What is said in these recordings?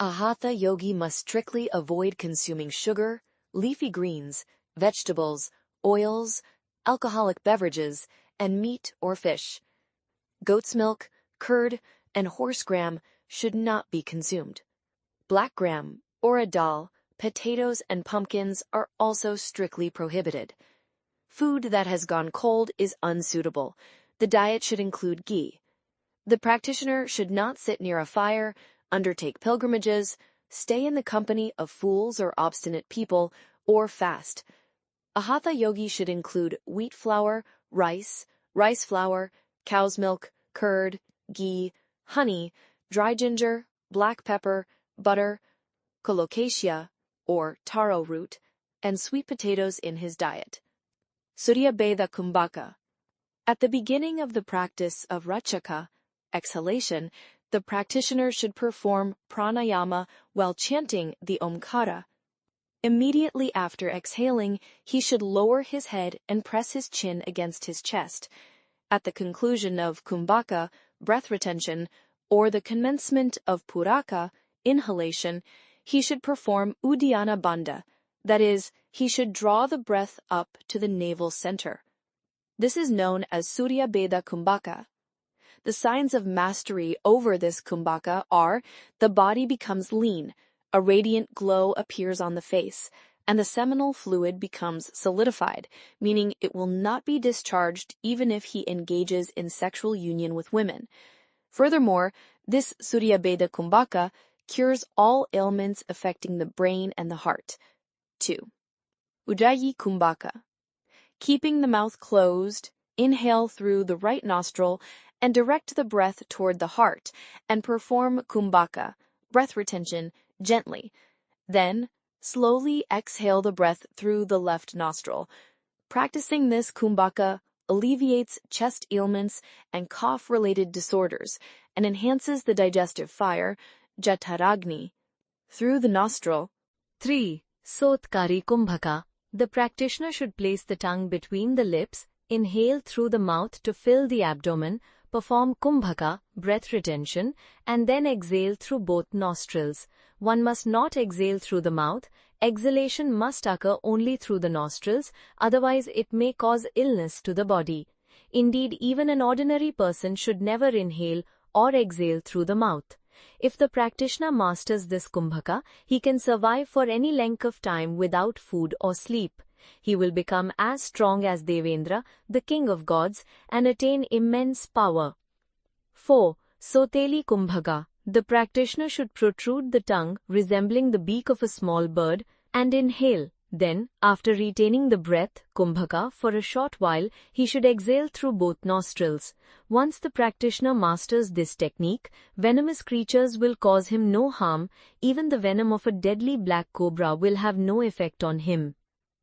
A hatha yogi must strictly avoid consuming sugar, leafy greens, vegetables, oils, alcoholic beverages, and meat or fish. Goat's milk, curd, and horse gram should not be consumed. Black gram, urad dal, potatoes, and pumpkins are also strictly prohibited. Food that has gone cold is unsuitable. The diet should include ghee. The practitioner should not sit near a fire, undertake pilgrimages, stay in the company of fools or obstinate people, or fast. A hatha yogi should include wheat flour, rice flour, cow's milk, curd, ghee, honey, dry ginger, black pepper, butter, colocasia, or taro root, and sweet potatoes in his diet. Surya Beda Kumbhaka. At the beginning of the practice of Rachaka, exhalation, the practitioner should perform pranayama while chanting the Omkara. Immediately after exhaling, he should lower his head and press his chin against his chest. At the conclusion of Kumbhaka, breath retention, or the commencement of Puraka, inhalation, he should perform Uddiyana Bandha, that is, he should draw the breath up to the navel center. This is known as Surya Beda Kumbhaka. The signs of mastery over this kumbhaka are the body becomes lean, a radiant glow appears on the face, and the seminal fluid becomes solidified, meaning it will not be discharged even if he engages in sexual union with women. Furthermore, this Surya Beda Kumbhaka cures all ailments affecting the brain and the heart. 2. Ujjayi Kumbhaka. Keeping the mouth closed, inhale through the right nostril and direct the breath toward the heart, and perform kumbhaka, breath retention, gently. Then, slowly exhale the breath through the left nostril. Practicing this kumbhaka alleviates chest ailments and cough-related disorders, and enhances the digestive fire, jataragni, through the nostril. 3. Sotkari Kumbhaka. The practitioner should place the tongue between the lips, inhale through the mouth to fill the abdomen, perform kumbhaka, breath retention, and then exhale through both nostrils. One must not exhale through the mouth. Exhalation must occur only through the nostrils, otherwise it may cause illness to the body. Indeed, even an ordinary person should never inhale or exhale through the mouth. If the practitioner masters this kumbhaka, he can survive for any length of time without food or sleep. He will become as strong as Devendra, the king of gods, and attain immense power. 4. Soteli Kumbhaka. The practitioner should protrude the tongue, resembling the beak of a small bird, and inhale. Then, after retaining the breath, kumbhaka, for a short while, he should exhale through both nostrils. Once the practitioner masters this technique, venomous creatures will cause him no harm. Even the venom of a deadly black cobra will have no effect on him.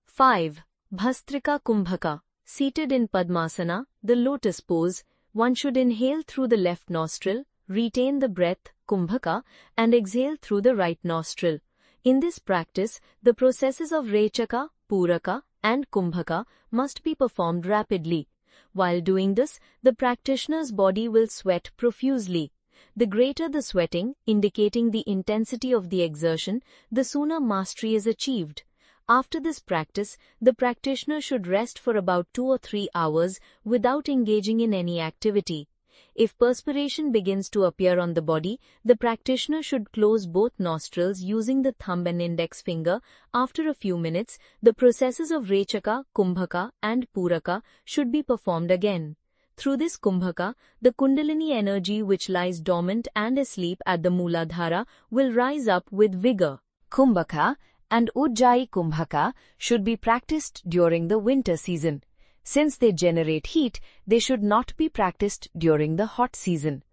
5. Bhastrika Kumbhaka. Seated in Padmasana, the lotus pose, one should inhale through the left nostril, retain the breath, kumbhaka, and exhale through the right nostril. In this practice, the processes of Rechaka, Puraka, and Kumbhaka must be performed rapidly. While doing this, the practitioner's body will sweat profusely. The greater the sweating, indicating the intensity of the exertion, the sooner mastery is achieved. After this practice, the practitioner should rest for about 2 or 3 hours without engaging in any activity. If perspiration begins to appear on the body, the practitioner should close both nostrils using the thumb and index finger. After a few minutes, the processes of Rechaka, Kumbhaka, and Puraka should be performed again. Through this Kumbhaka, the Kundalini energy which lies dormant and asleep at the Mooladhara will rise up with vigor. Kumbhaka and Ujjayi Kumbhaka should be practiced during the winter season. Since they generate heat, they should not be practiced during the hot season.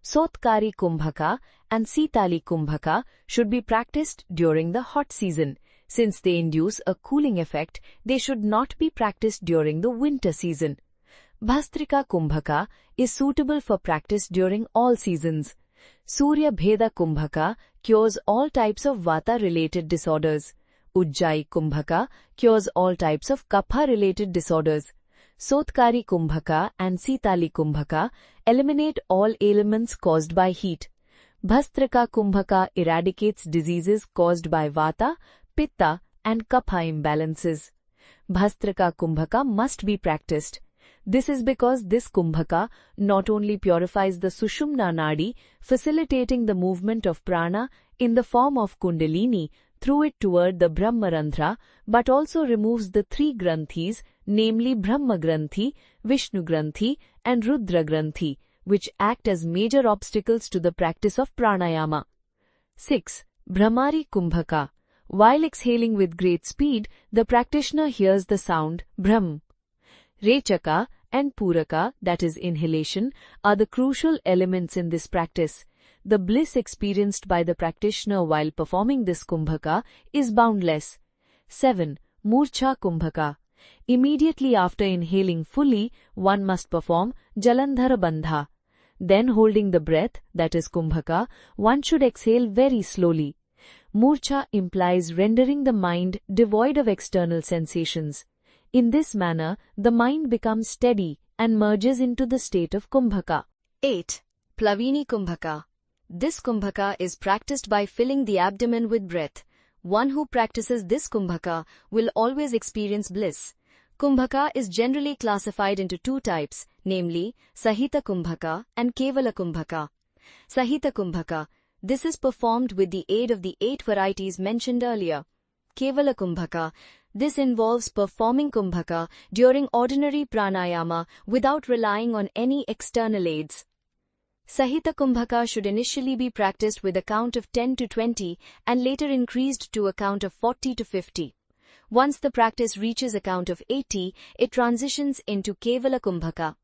Sotkari Kumbhaka and Sitali Kumbhaka should be practiced during the hot season. Since they induce a cooling effect, they should not be practiced during the winter season. Bhastrika Kumbhaka is suitable for practice during all seasons. Surya Beda Kumbhaka cures all types of Vata-related disorders. Ujjayi Kumbhaka cures all types of Kapha-related disorders. Sotkari Kumbhaka and Sitali Kumbhaka eliminate all ailments caused by heat. Bhastrika Kumbhaka eradicates diseases caused by Vata, Pitta and Kapha imbalances. Bhastrika Kumbhaka must be practiced. This is because this Kumbhaka not only purifies the Sushumna Nadi, facilitating the movement of prana in the form of Kundalini through it toward the Brahmarandhra, but also removes the three Granthis, namely Brahma Granthi, Vishnu Granthi and Rudra Granthi, which act as major obstacles to the practice of pranayama. 6. Brahmari Kumbhaka. While exhaling with great speed, the practitioner hears the sound Brahm. Rechaka and Puraka, that is inhalation, are the crucial elements in this practice. The bliss experienced by the practitioner while performing this Kumbhaka is boundless. 7. Murcha Kumbhaka. Immediately after inhaling fully, one must perform Jalandhara Bandha. Then holding the breath, that is Kumbhaka, one should exhale very slowly. Murcha implies rendering the mind devoid of external sensations. In this manner, the mind becomes steady and merges into the state of Kumbhaka. 8. Plavini Kumbhaka. This Kumbhaka is practiced by filling the abdomen with breath. One who practices this Kumbhaka will always experience bliss. Kumbhaka is generally classified into two types, namely Sahita Kumbhaka and Kevala Kumbhaka. Sahita Kumbhaka. This is performed with the aid of the 8 varieties mentioned earlier. Kevala Kumbhaka. This involves performing Kumbhaka during ordinary pranayama without relying on any external aids. Sahita Kumbhaka should initially be practiced with a count of 10 to 20 and later increased to a count of 40 to 50. Once the practice reaches a count of 80, it transitions into Kevala Kumbhaka.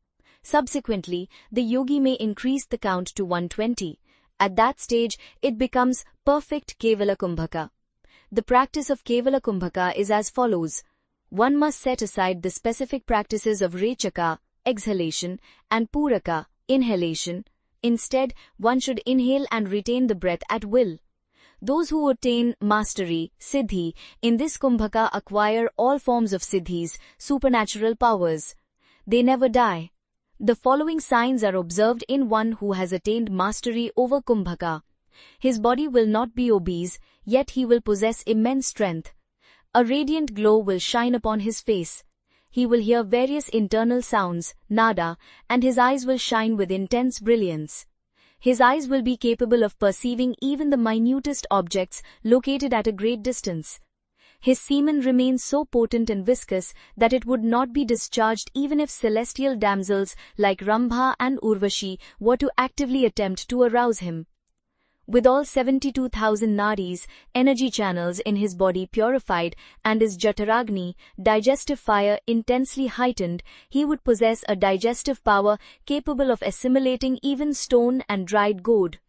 Subsequently, the yogi may increase the count to 120. At that stage, it becomes perfect Kevala Kumbhaka. The practice of Kevala Kumbhaka is as follows. One must set aside the specific practices of Rechaka, exhalation, and Puraka, inhalation. Instead, one should inhale and retain the breath at will. Those who attain mastery, siddhi, in this Kumbhaka acquire all forms of siddhis, supernatural powers. They never die. The following signs are observed in one who has attained mastery over Kumbhaka. His body will not be obese, yet he will possess immense strength. A radiant glow will shine upon his face. He will hear various internal sounds, nada, and his eyes will shine with intense brilliance. His eyes will be capable of perceiving even the minutest objects located at a great distance. His semen remains so potent and viscous that it would not be discharged even if celestial damsels like Rambha and Urvashi were to actively attempt to arouse him. With all 72,000 nadis, energy channels in his body purified, and his Jataragni, digestive fire intensely heightened, he would possess a digestive power capable of assimilating even stone and dried gourd.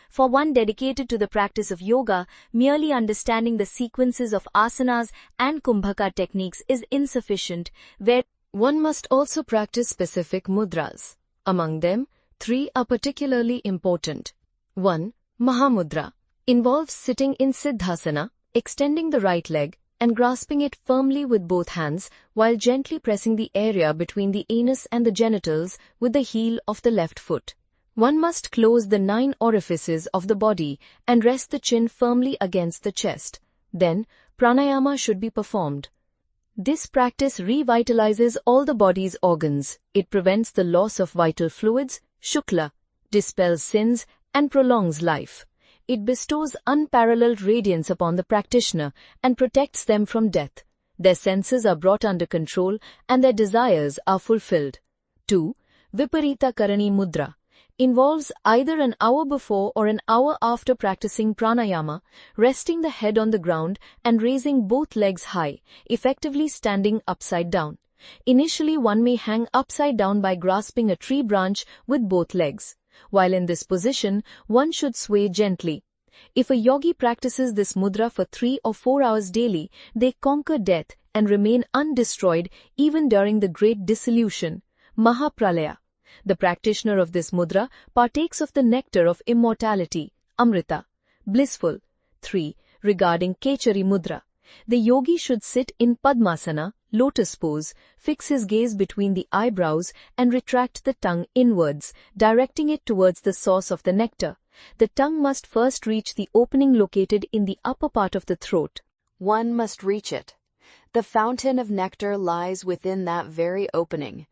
For one dedicated to the practice of yoga, merely understanding the sequences of asanas and kumbhaka techniques is insufficient, where one must also practice specific mudras. Among them, 3 are particularly important. 1. Mahamudra involves sitting in Siddhasana, extending the right leg, and grasping it firmly with both hands while gently pressing the area between the anus and the genitals with the heel of the left foot. One must close the 9 orifices of the body and rest the chin firmly against the chest. Then, pranayama should be performed. This practice revitalizes all the body's organs. It prevents the loss of vital fluids, shukla, dispels sins, and prolongs life. It bestows unparalleled radiance upon the practitioner and protects them from death. Their senses are brought under control and their desires are fulfilled. 2. Viparita Karani Mudra involves either an hour before or an hour after practicing pranayama, resting the head on the ground and raising both legs high, effectively standing upside down. Initially, one may hang upside down by grasping a tree branch with both legs. While in this position, one should sway gently. If a yogi practices this mudra for 3 or 4 hours daily, they conquer death and remain undestroyed even during the great dissolution, Mahapralaya. The practitioner of this mudra partakes of the nectar of immortality, Amrita, blissful. 3. Regarding Kechari Mudra, the yogi should sit in Padmasana, lotus pose, fix his gaze between the eyebrows and retract the tongue inwards, directing it towards the source of the nectar. The tongue must first reach the opening located in the upper part of the throat. One must reach it. The fountain of nectar lies within that very opening.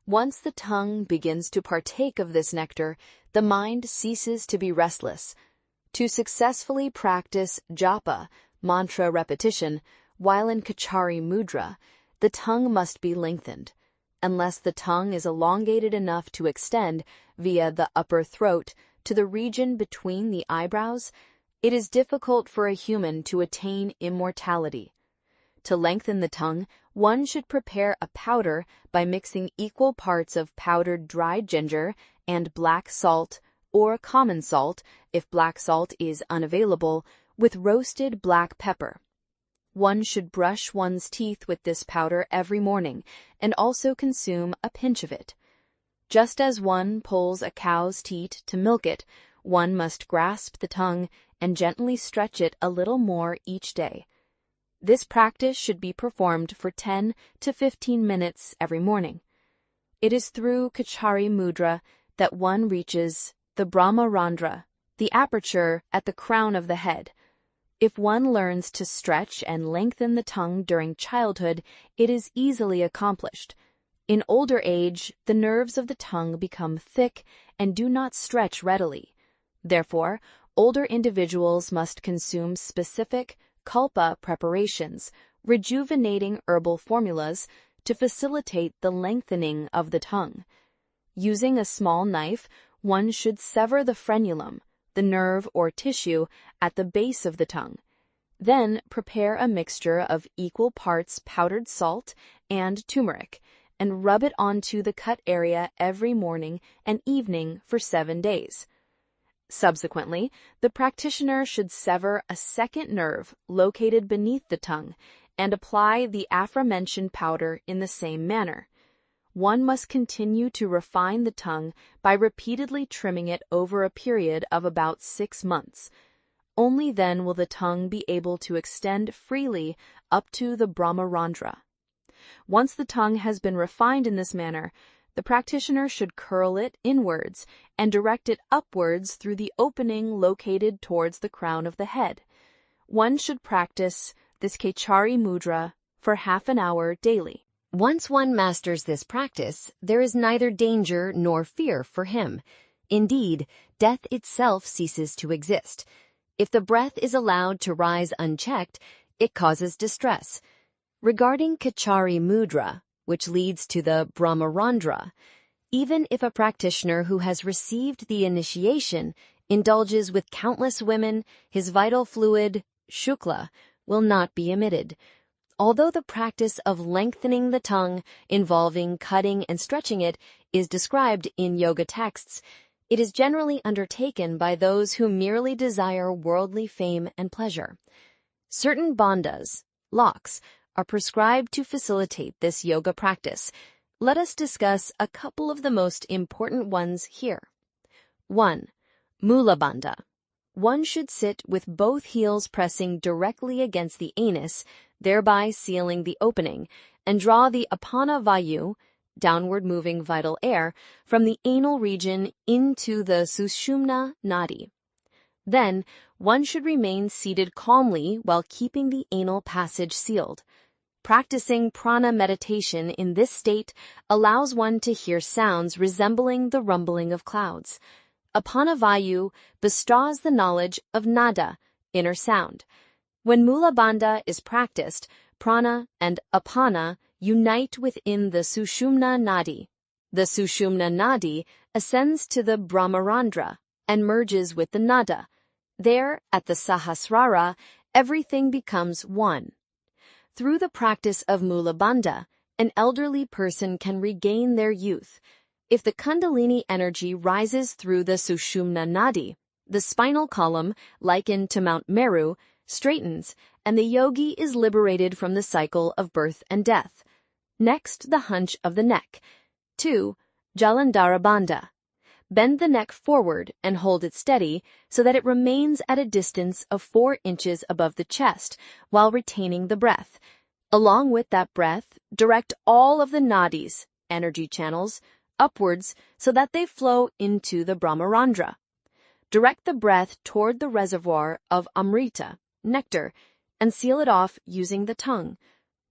Once the tongue begins to partake of this nectar, the mind ceases to be restless. To successfully practice japa, mantra repetition, while in Kachari mudra, the tongue must be lengthened. Unless the tongue is elongated enough to extend, via the upper throat, to the region between the eyebrows, it is difficult for a human to attain immortality. To lengthen the tongue, one should prepare a powder by mixing equal parts of powdered dried ginger and black salt, or common salt, if black salt is unavailable, with roasted black pepper. One should brush one's teeth with this powder every morning and also consume a pinch of it. Just as one pulls a cow's teat to milk it, one must grasp the tongue and gently stretch it a little more each day. This practice should be performed for 10 to 15 minutes every morning. It is through Kachari mudra that one reaches the Brahmarandra, the aperture at the crown of the head. If one learns to stretch and lengthen the tongue during childhood, it is easily accomplished. In older age, the nerves of the tongue become thick and do not stretch readily. Therefore, older individuals must consume specific kalpa preparations, rejuvenating herbal formulas, to facilitate the lengthening of the tongue. Using a small knife, one should sever the frenulum, the nerve or tissue at the base of the tongue. Then prepare a mixture of equal parts powdered salt and turmeric, and rub it onto the cut area every morning and evening for 7 days. Subsequently, the practitioner should sever a second nerve located beneath the tongue and apply the aforementioned powder in the same manner. One must continue to refine the tongue by repeatedly trimming it over a period of about 6 months. Only then will the tongue be able to extend freely up to the Brahmarandra. Once the tongue has been refined in this manner, the practitioner should curl it inwards and direct it upwards through the opening located towards the crown of the head. One should practice this Kachari mudra for half an hour daily. Once one masters this practice, there is neither danger nor fear for him. Indeed, death itself ceases to exist. If the breath is allowed to rise unchecked, it causes distress. Regarding Kachari mudra, which leads to the Brahmarandra, even if a practitioner who has received the initiation indulges with countless women, his vital fluid, shukla, will not be emitted. Although the practice of lengthening the tongue, involving cutting and stretching it, is described in yoga texts, it is generally undertaken by those who merely desire worldly fame and pleasure. Certain bandhas, locks, are prescribed to facilitate this yoga practice. Let us discuss a couple of the most important ones here. 1. Mula bandha. One should sit with both heels pressing directly against the anus, thereby sealing the opening, and draw the apana vayu, downward moving vital air, from the anal region into the sushumna nadi. Then, one should remain seated calmly while keeping the anal passage sealed. Practicing prana meditation in this state allows one to hear sounds resembling the rumbling of clouds. Apana vayu bestows the knowledge of nada, inner sound. When mula bandha is practiced, prana and apana unite within the sushumna nadi. The sushumna nadi ascends to the Brahmarandra and merges with the nada. There, at the Sahasrara, everything becomes one. Through the practice of mula bandha, an elderly person can regain their youth. If the kundalini energy rises through the sushumna nadi, the spinal column, likened to Mount Meru, straightens, and the yogi is liberated from the cycle of birth and death. Next, the hunch of the neck. 2. Jalandhara bandha. Bend the neck forward and hold it steady so that it remains at a distance of 4 inches above the chest while retaining the breath. Along with that breath, direct all of the nadis, energy channels, upwards so that they flow into the Brahmarandra. Direct the breath toward the reservoir of amrita, nectar, and seal it off using the tongue.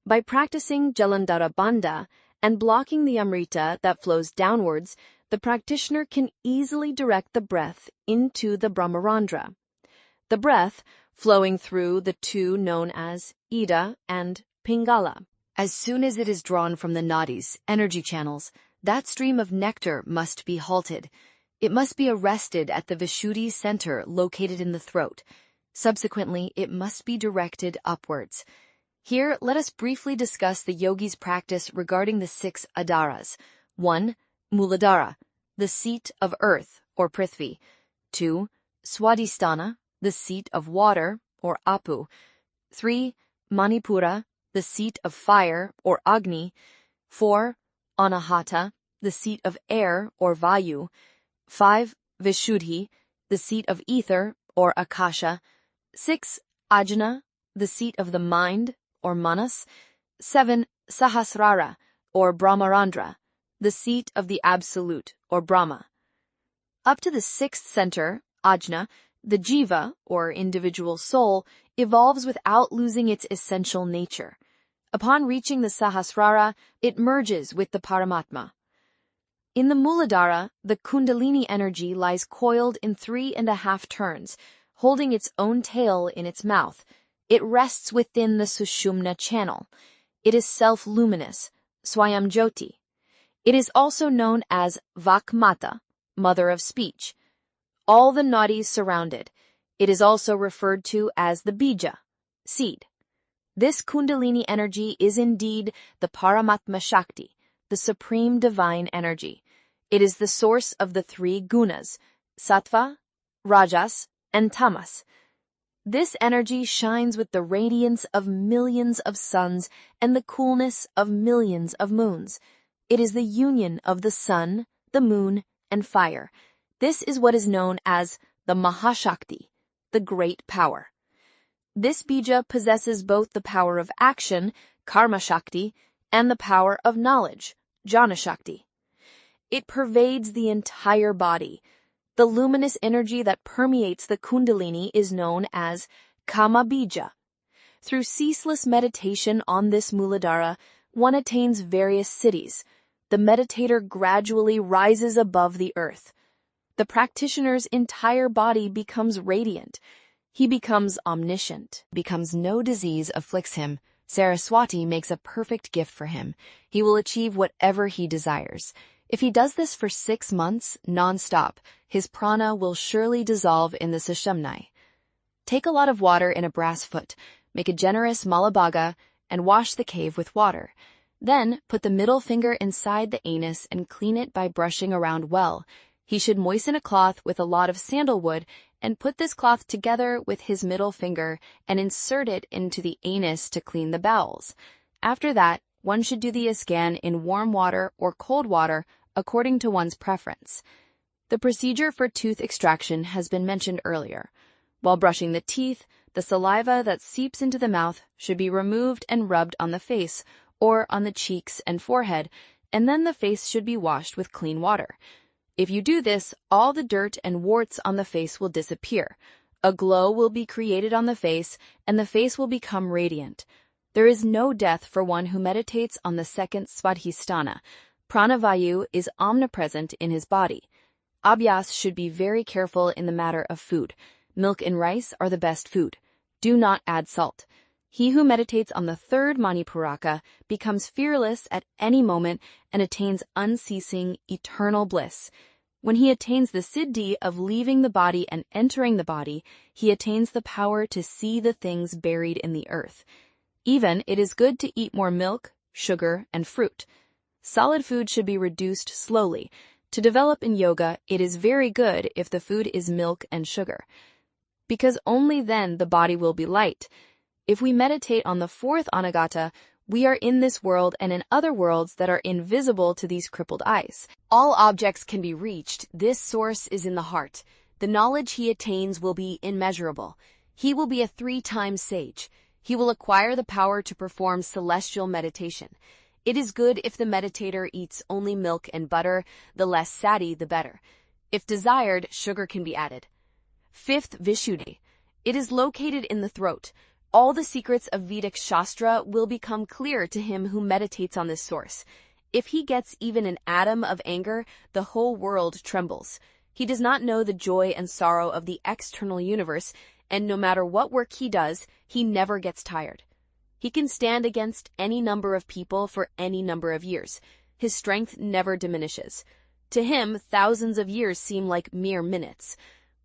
By practicing Jalandhara Bandha and blocking the amrita that flows downwards, the practitioner can easily direct the breath into the Brahmarandhra. The breath flowing through the two known as Ida and Pingala. As soon as it is drawn from the nadis, energy channels, that stream of nectar must be halted. It must be arrested at the Vishuddhi center located in the throat. Subsequently, it must be directed upwards. Here, let us briefly discuss the yogi's practice regarding the 6 adaras. 1. Muladhara, the seat of earth, or Prithvi. 2. Swadhisthana, the seat of water, or Apu. 3. Manipura, the seat of fire, or Agni. 4. Anahata, the seat of air, or Vayu. 5. Vishuddhi, the seat of ether, or Akasha. 6. Ajna, the seat of the mind, or Manas. 7. Sahasrara, or Brahmarandhra, the seat of the Absolute, or Brahma. Up to the 6th center, Ajna, the jiva, or individual soul, evolves without losing its essential nature. Upon reaching the Sahasrara, it merges with the Paramatma. In the Muladhara, the Kundalini energy lies coiled in 3.5 turns, holding its own tail in its mouth. It rests within the Sushumna channel. It is self-luminous, Swayamjyoti. It is also known as Vakmata, mother of speech. All the nadis surround it. It is also referred to as the bija, seed. This Kundalini energy is indeed the Paramatma Shakti, the supreme divine energy. It is the source of the 3 gunas, sattva, rajas, and tamas. This energy shines with the radiance of millions of suns and the coolness of millions of moons. It is the union of the sun, the moon, and fire. This is what is known as the Mahashakti, the great power. This bija possesses both the power of action, Karma Shakti, and the power of knowledge, Jnana Shakti. It pervades the entire body. The luminous energy that permeates the Kundalini is known as Kama Bija. Through ceaseless meditation on this Muladhara, one attains various siddhis. The meditator gradually rises above the earth. The practitioner's entire body becomes radiant. He becomes omniscient. No disease afflicts him. Saraswati makes a perfect gift for him. He will achieve whatever he desires. If he does this for 6 months, non-stop, his prana will surely dissolve in the Sushumna. Take a lot of water in a brass foot, make a generous malabhaga, and wash the cave with water. Then, put the middle finger inside the anus and clean it by brushing around well. He should moisten a cloth with a lot of sandalwood and put this cloth together with his middle finger and insert it into the anus to clean the bowels. After that, one should do the scan in warm water or cold water according to one's preference. The procedure for tooth extraction has been mentioned earlier. While brushing the teeth, the saliva that seeps into the mouth should be removed and rubbed on the face or on the cheeks and forehead, and then the face should be washed with clean water. If you do this, all the dirt and warts on the face will disappear. A glow will be created on the face, and the face will become radiant. There is no death for one who meditates on the 2nd Svadhisthana. Pranavayu is omnipresent in his body. Abhyas should be very careful in the matter of food. Milk and rice are the best food. Do not add salt. He who meditates on the 3rd Manipuraka becomes fearless at any moment and attains unceasing, eternal bliss. When he attains the siddhi of leaving the body and entering the body, he attains the power to see the things buried in the earth. Even it is good to eat more milk, sugar, and fruit. Solid food should be reduced slowly. To develop in yoga, it is very good if the food is milk and sugar, because only then the body will be light. If we meditate on the 4th Anagata, we are in this world and in other worlds that are invisible to these crippled eyes. All objects can be reached. This source is in the heart. The knowledge he attains will be immeasurable. He will be a 3-time sage. He will acquire the power to perform celestial meditation. It is good if the meditator eats only milk and butter, the less sati the better. If desired, sugar can be added. Fifth Vishuddhi. It is located in the throat. All the secrets of Vedic Shastra will become clear to him who meditates on this source. If he gets even an atom of anger, the whole world trembles. He does not know the joy and sorrow of the external universe, and no matter what work he does, he never gets tired. He can stand against any number of people for any number of years. His strength never diminishes. To him, thousands of years seem like mere minutes.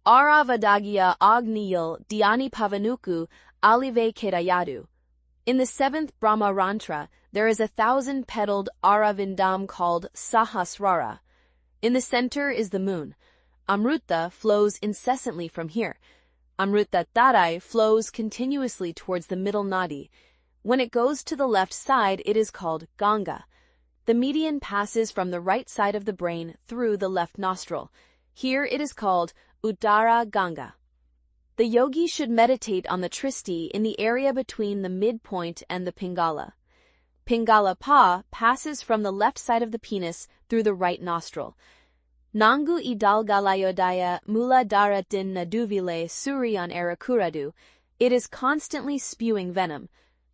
Aravadagiya Agniyal Dhyani Pavanuku Alive Kedayadu. In the seventh Brahma Rantra, there is a 1,000-petaled Aravindam called Sahasrara. In the center is the moon. Amruta flows incessantly from here. Amruta Tarai flows continuously towards the middle nadi. When it goes to the left side, it is called Ganga. The median passes from the right side of the brain through the left nostril. Here it is called Uttara Ganga. The yogi should meditate on the Tristi in the area between the midpoint and the Pingala. Pingala Pa passes from the left side of the penis through the right nostril. Nangu idalgalayodaya mula daratin naduvile suryan erakuradu. It is constantly spewing venom.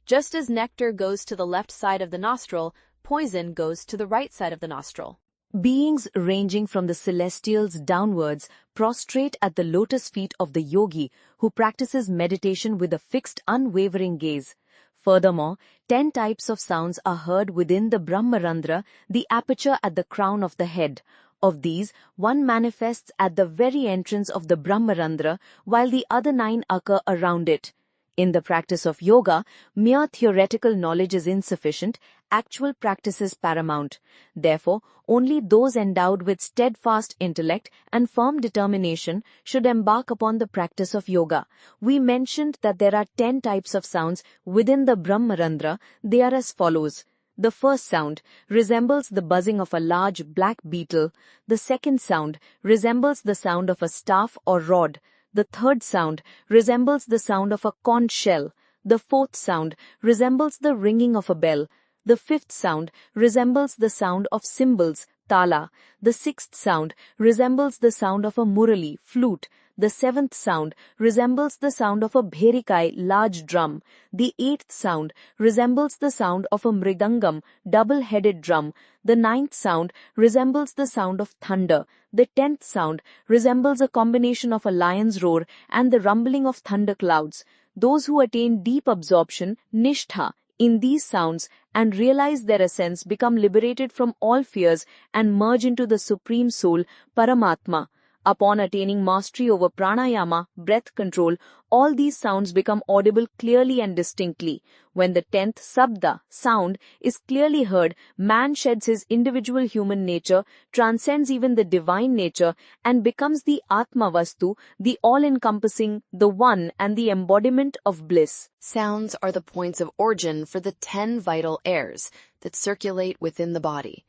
Just as nectar goes to the left side of the nostril, poison goes to the right side of the nostril. Beings ranging from the celestials downwards prostrate at the lotus feet of the yogi who practices meditation with a fixed, unwavering gaze. Furthermore, 10 types of sounds are heard within the Brahmarandra, the aperture at the crown of the head. Of these, one manifests at the very entrance of the Brahmarandra, while the other 9 occur around it. In the practice of yoga, mere theoretical knowledge is insufficient, actual practice is paramount. Therefore, only those endowed with steadfast intellect and firm determination should embark upon the practice of yoga. We mentioned that there are 10 types of sounds within the Brahmarandra. They are as follows. The first sound resembles the buzzing of a large black beetle. The second sound resembles the sound of a staff or rod. The third sound resembles the sound of a conch shell. The fourth sound resembles the ringing of a bell. The fifth sound resembles the sound of cymbals, tala. The sixth sound resembles the sound of a murali, flute. The seventh sound resembles the sound of a bherikai, large drum. The eighth sound resembles the sound of a mridangam, double-headed drum. The ninth sound resembles the sound of thunder. The 10th sound resembles a combination of a lion's roar and the rumbling of thunder clouds. Those who attain deep absorption, nishtha, in these sounds and realize their essence become liberated from all fears and merge into the Supreme Soul, Paramatma. Upon attaining mastery over pranayama, breath control, all these sounds become audible clearly and distinctly. When the 10th sabda, sound, is clearly heard, man sheds his individual human nature, transcends even the divine nature, and becomes the Atma Vastu, the all-encompassing, the one and the embodiment of bliss. Sounds are the points of origin for the 10 vital airs that circulate within the body.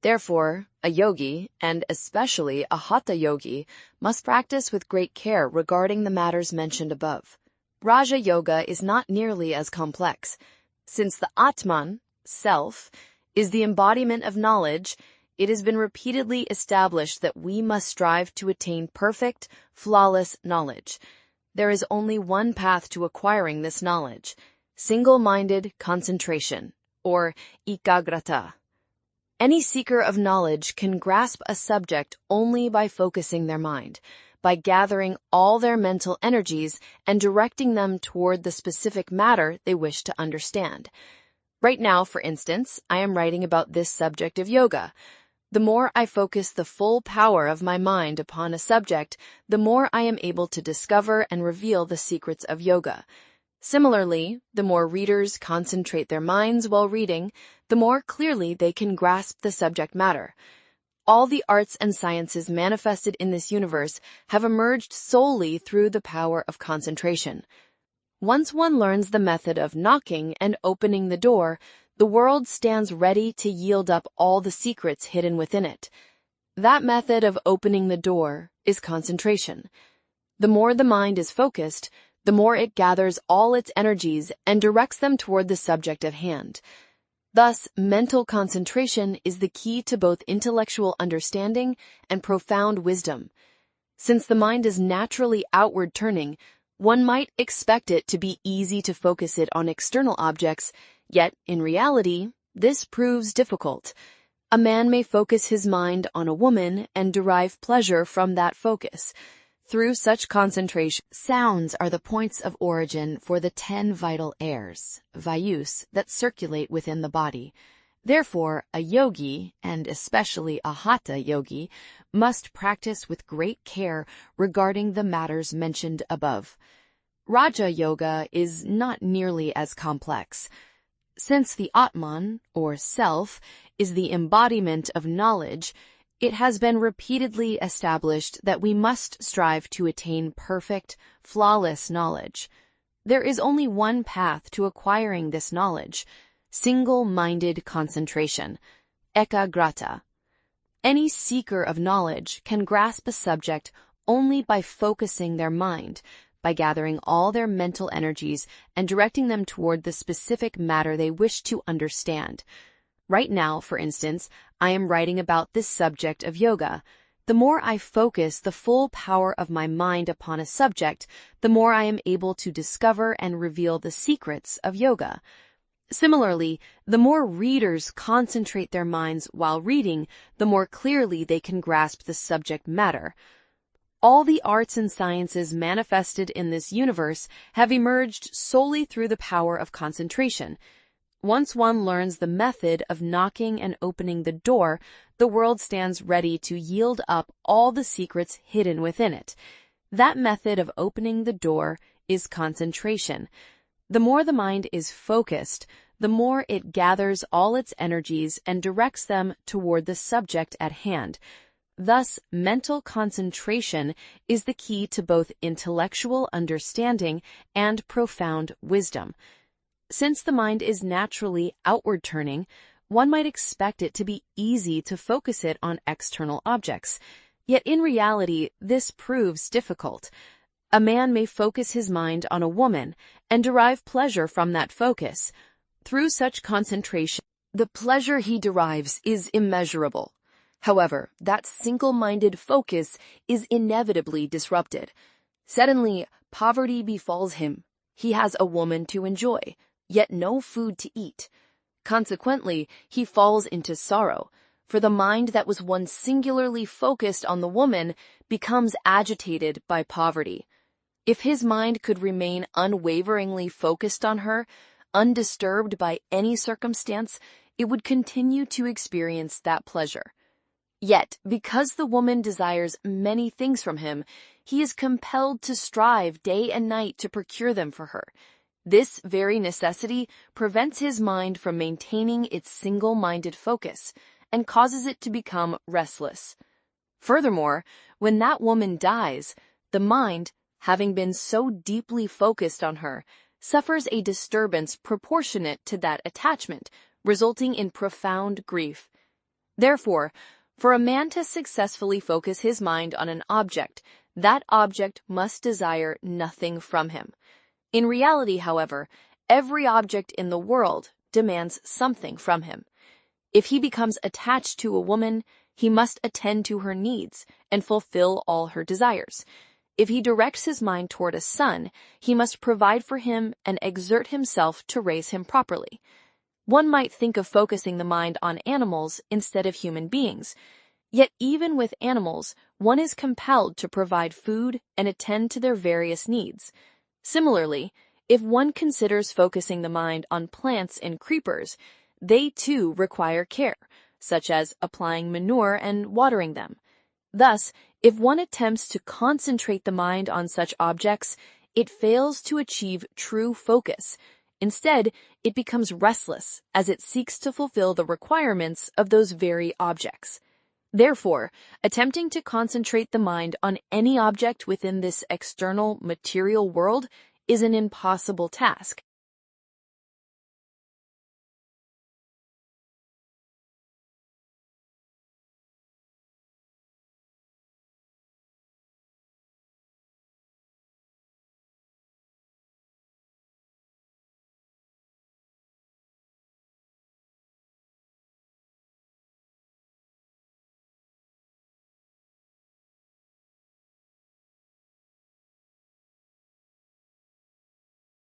Therefore, a yogi, and especially a hatha yogi, must practice with great care regarding the matters mentioned above. Raja Yoga is not nearly as complex. Since the Atman, self, is the embodiment of knowledge, it has been repeatedly established that we must strive to attain perfect, flawless knowledge. There is only one path to acquiring this knowledge: single-minded concentration, or ekagrata. Any seeker of knowledge can grasp a subject only by focusing their mind, by gathering all their mental energies and directing them toward the specific matter they wish to understand. Right now, for instance, I am writing about this subject of yoga. The more I focus the full power of my mind upon a subject, the more I am able to discover and reveal the secrets of yoga. Similarly, the more readers concentrate their minds while reading, the more clearly they can grasp the subject matter. All the arts and sciences manifested in this universe have emerged solely through the power of concentration. Once one learns the method of knocking and opening the door, the world stands ready to yield up all the secrets hidden within it. That method of opening the door is concentration. The more the mind is focused, the more it gathers all its energies and directs them toward the subject at hand. Thus, mental concentration is the key to both intellectual understanding and profound wisdom. Since the mind is naturally outward turning, one might expect it to be easy to focus it on external objects, yet in reality, this proves difficult. A man may focus his mind on a woman and derive pleasure from that focus. Through such concentration, sounds are the points of origin for the 10 vital airs, vayus, that circulate within the body. Therefore, a yogi, and especially a hatha yogi, must practice with great care regarding the matters mentioned above. Raja Yoga is not nearly as complex. Since the Atman, or self, is the embodiment of knowledge, it has been repeatedly established that we must strive to attain perfect, flawless knowledge. There is only one path to acquiring this knowledge: single-minded concentration, ekagrata. Any seeker of knowledge can grasp a subject only by focusing their mind, by gathering all their mental energies and directing them toward the specific matter they wish to understand. Right now, for instance, I am writing about this subject of yoga. The more I focus the full power of my mind upon a subject, the more I am able to discover and reveal the secrets of yoga. Similarly, the more readers concentrate their minds while reading, the more clearly they can grasp the subject matter. All the arts and sciences manifested in this universe have emerged solely through the power of concentration. Once one learns the method of knocking and opening the door, the world stands ready to yield up all the secrets hidden within it. That method of opening the door is concentration. The more the mind is focused, the more it gathers all its energies and directs them toward the subject at hand. Thus, mental concentration is the key to both intellectual understanding and profound wisdom. Since the mind is naturally outward-turning, one might expect it to be easy to focus it on external objects. Yet in reality, this proves difficult. A man may focus his mind on a woman and derive pleasure from that focus. Through such concentration, the pleasure he derives is immeasurable. However, that single-minded focus is inevitably disrupted. Suddenly, poverty befalls him. He has a woman to enjoy, yet no food to eat. Consequently, he falls into sorrow, for the mind that was once singularly focused on the woman becomes agitated by poverty. If his mind could remain unwaveringly focused on her, undisturbed by any circumstance, it would continue to experience that pleasure. Yet, because the woman desires many things from him, he is compelled to strive day and night to procure them for her. This very necessity prevents his mind from maintaining its single-minded focus and causes it to become restless. Furthermore, when that woman dies, the mind, having been so deeply focused on her, suffers a disturbance proportionate to that attachment, resulting in profound grief. Therefore, for a man to successfully focus his mind on an object, that object must desire nothing from him. In reality, however, every object in the world demands something from him. If he becomes attached to a woman, he must attend to her needs and fulfill all her desires. If he directs his mind toward a son, he must provide for him and exert himself to raise him properly. One might think of focusing the mind on animals instead of human beings. Yet even with animals, one is compelled to provide food and attend to their various needs. Similarly, if one considers focusing the mind on plants and creepers, they too require care, such as applying manure and watering them. Thus, if one attempts to concentrate the mind on such objects, it fails to achieve true focus. Instead, it becomes restless as it seeks to fulfill the requirements of those very objects. Therefore, attempting to concentrate the mind on any object within this external material world is an impossible task.